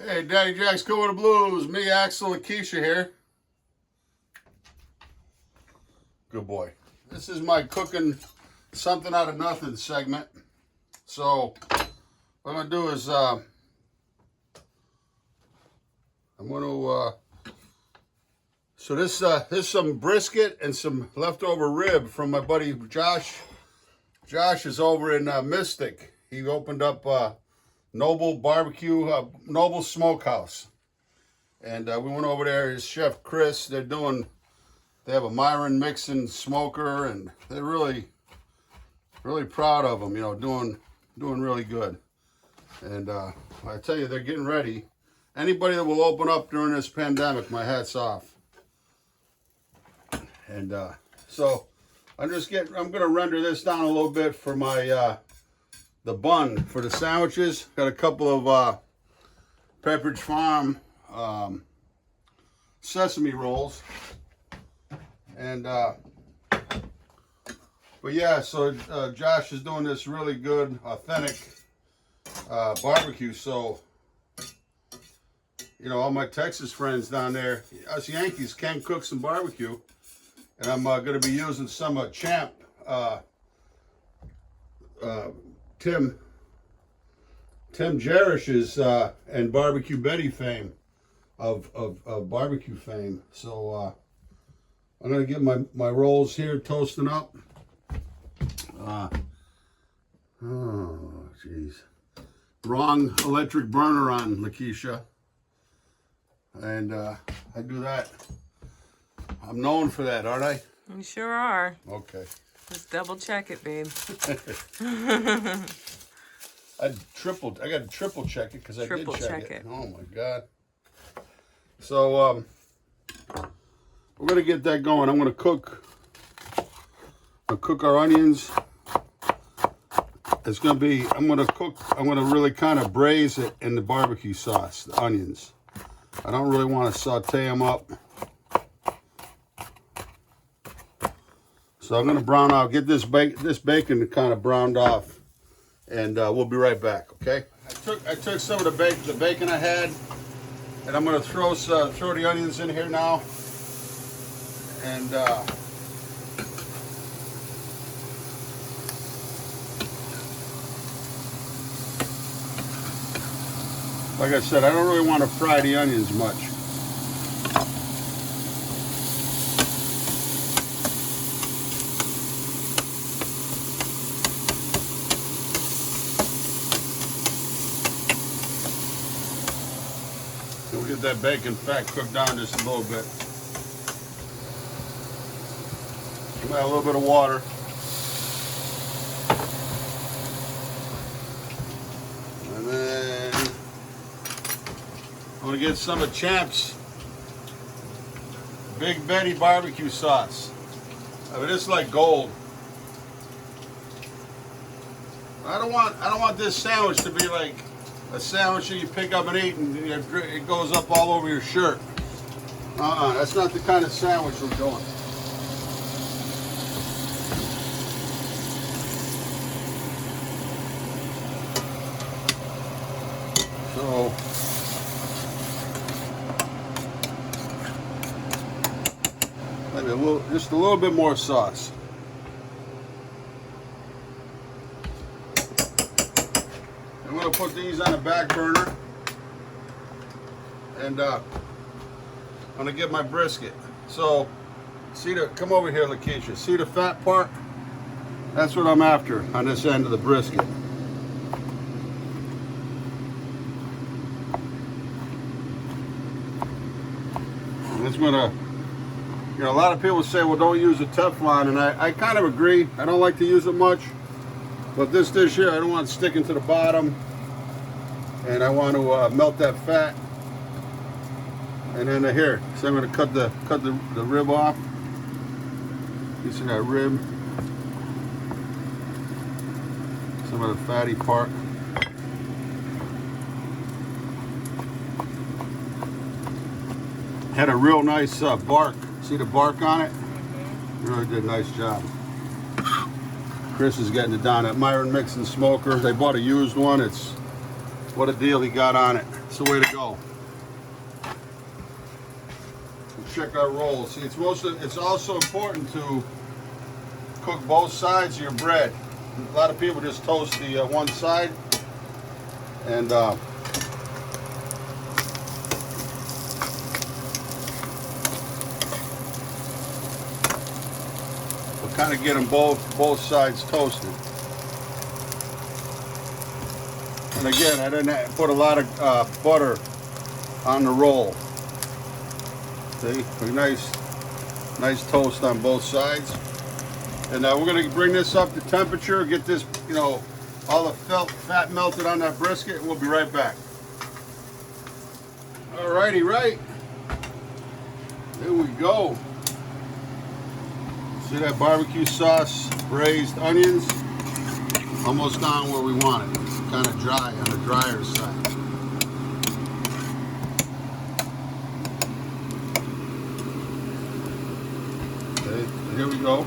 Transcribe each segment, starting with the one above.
Hey, Daddy Jack's Cool with the Blues. Me, Axel, and Keisha here. Good boy. This is my cooking something out of nothing segment. So, what I'm going to do is, I'm going to, so this is some brisket and some leftover rib from my buddy Josh. Josh is over in Mystic. He opened up Noble Barbecue, Noble Smokehouse. And we went over there, his chef Chris, they have a Myron mixing smoker, and they're really proud of them, you know, doing really good. And I tell you, they're getting ready. Anybody that will open up during this pandemic, my hat's off. And so I'm gonna render this down a little bit for my the bun for the sandwiches. Got a couple of Pepperidge Farm sesame rolls. And but yeah, so Josh is doing this really good, authentic barbecue. So, you know, all my Texas friends down there, us Yankees can cook some barbecue. And I'm going to be using some Champ Tim Jarish's and Barbecue Betty fame of barbecue fame. So I'm going to get my rolls here toasting up. Oh, jeez. Wrong electric burner on, Lakeisha. And I do that. I'm known for that, aren't I? You sure are. Okay. Just double check it, babe. I got to triple check it because I did check it. Oh my God. So we're gonna get that going. I'm gonna cook our onions. I'm gonna really kind of braise it in the barbecue sauce, the onions. I don't really want to saute them up. So I'm going to brown out, get this bacon kind of browned off, and we'll be right back, okay? I took some of the bacon I had, and I'm going to throw the onions in here now. And like I said, I don't really want to fry the onions much. We'll get that bacon fat cooked down just a little bit. Add a little bit of water. And then I'm going to get some of Champ's Big Betty barbecue sauce. I mean, it's like gold. I don't want this sandwich to be like a sandwich that you pick up and eat and it goes up all over your shirt. That's not the kind of sandwich we're doing. So, maybe just a little bit more sauce. I'm going to put these on the back burner, and I'm going to get my brisket. So, come over here, Lakeisha. See the fat part? That's what I'm after on this end of the brisket. And it's going to, you know, a lot of people say, well, don't use a Teflon, and I kind of agree. I don't like to use it much. But this dish here, I don't want it sticking to the bottom, and I want to melt that fat. And then here, so I'm going to cut the rib off. Piece of that rib, some of the fatty part. Had a real nice bark. See the bark on it? Really did a nice job. Chris is getting it down at Myron Mixing Smoker. They bought a used one. It's What a deal he got on it. It's the way to go. We'll check our rolls. See, it's also important to cook both sides of your bread. A lot of people just toast the one side, and we'll kind of get them both sides toasted. And again, I didn't put a lot of butter on the roll. See, a nice toast on both sides. And we're going to bring this up to temperature, get this, all the fat melted on that brisket, and we'll be right back. Alrighty, right. There we go. See that barbecue sauce, braised onions? Almost on where we want it. It's kind of dry, on the drier side. Okay, here we go.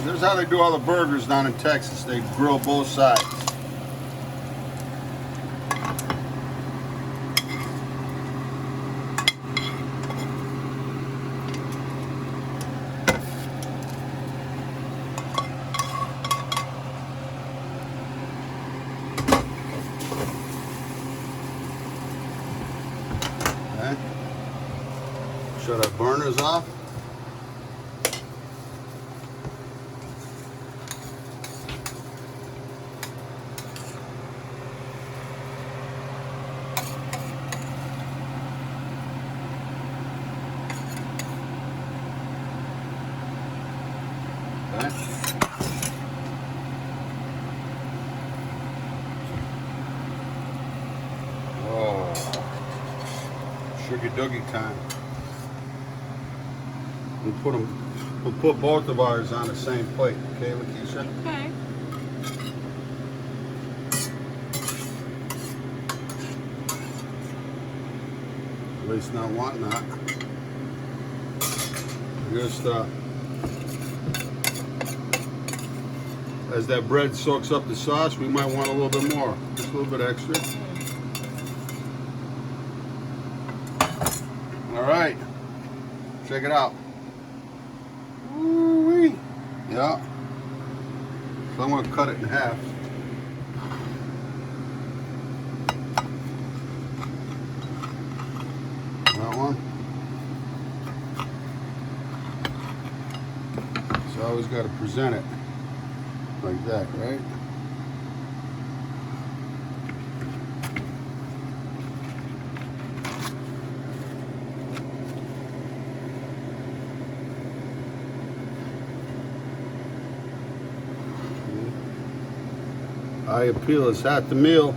This is how they do all the burgers down in Texas. They grill both sides. Okay. Shut our burners off. Oh, sugar doogie time. We'll put both of ours on the same plate, okay, Lakeisha? Okay. At least not wanting that. Just as that bread soaks up the sauce, we might want a little bit more, just a little bit extra. All right, check it out. Ooh-wee. Yeah. So I'm gonna cut it in half. That one. So I always got to present it like that, right? Eye appeal is half the meal.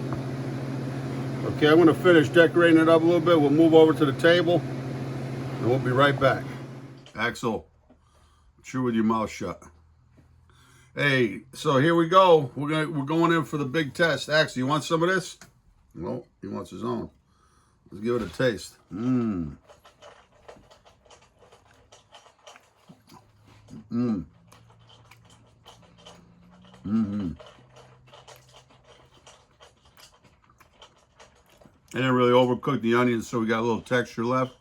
Okay, I'm going to finish decorating it up a little bit. We'll move over to the table, and we'll be right back. Axel, chew with your mouth shut. Hey, so here we go. We're going in for the big test. Axel, you want some of this? No, he wants his own. Let's give it a taste. Mmm. Mmm. Mm-hmm. I didn't really overcook the onions, so we got a little texture left.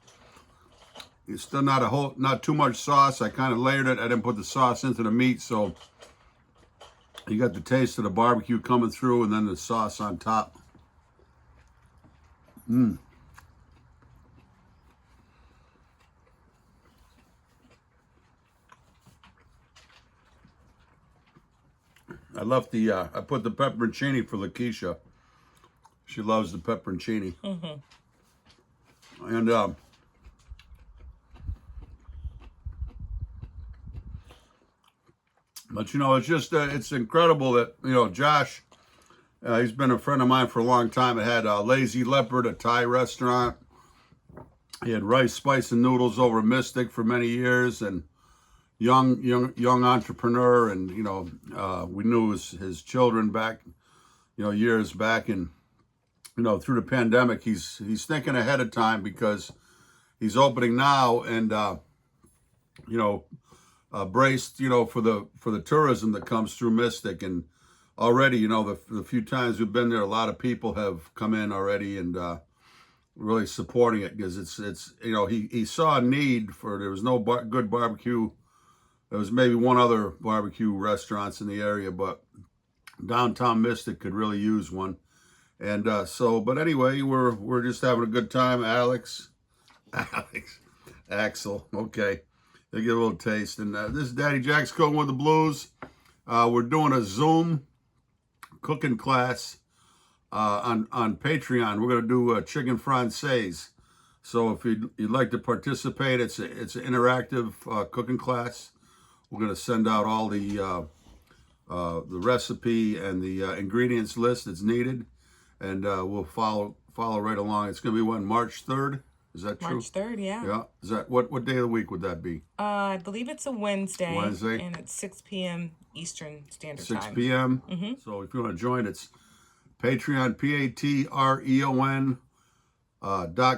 It's still not too much sauce. I kind of layered it. I didn't put the sauce into the meat, so you got the taste of the barbecue coming through, and then the sauce on top. Mmm. I left I put the pepperoncini for Lakeisha. She loves the pepperoncini. Mm-hmm. And but it's just it's incredible that Josh, he's been a friend of mine for a long time. It had Lazy Leopard, a Thai restaurant. He had rice, spice, and noodles over Mystic for many years, and young entrepreneur. And we knew his children back, years back, and through the pandemic, he's thinking ahead of time because he's opening now, and braced, for the tourism that comes through Mystic, and already, you know, the few times we've been there, a lot of people have come in already and really supporting it because it's you know, he saw a need for, there was no good barbecue. There was maybe one other barbecue restaurants in the area, but downtown Mystic could really use one. And but anyway, we're just having a good time. Axel, okay. They get a little taste. And this is Daddy Jack's Cooking with the Blues. We're doing a Zoom cooking class on Patreon. We're going to do chicken francaise. So if you'd like to participate, it's an interactive cooking class. We're going to send out all the recipe and the ingredients list that's needed, and we'll follow right along. It's going to be when, March 3rd? Is that true? March 3rd, yeah. Yeah. Is that what day of the week would that be? I believe it's a Wednesday. Wednesday. And it's 6 p.m. Eastern Standard Time. 6 p.m. Mm-hmm. So if you want to join, it's Patreon, Patreon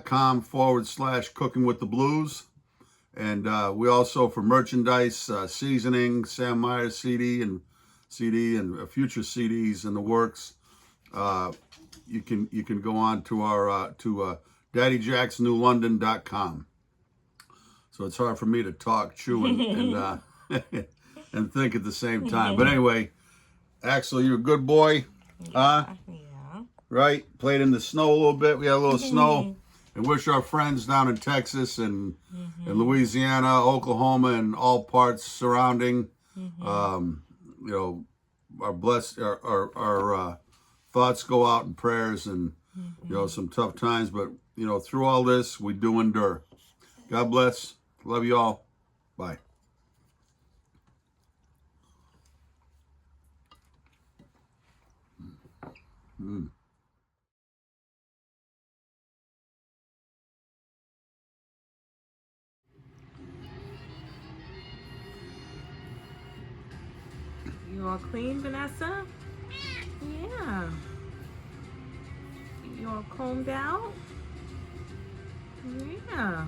.com/Cooking with the Blues. And we also, for merchandise, seasoning, Sam Myers CD and future CDs in the works. You can go on to our DaddyJacksNewLondon.com. So it's hard for me to talk, chew, and and think at the same time. But anyway, Axel, you're a good boy, huh? Yeah. Right? Played in the snow a little bit. We had a little snow. And wish our friends down in Texas and Louisiana, Oklahoma, and all parts surrounding, you know, our thoughts go out in prayers and, you know, some tough times. But, you know, through all this, we do endure. God bless. Love you all. Bye. You all clean, Vanessa? Yeah. You all combed out? Yeah.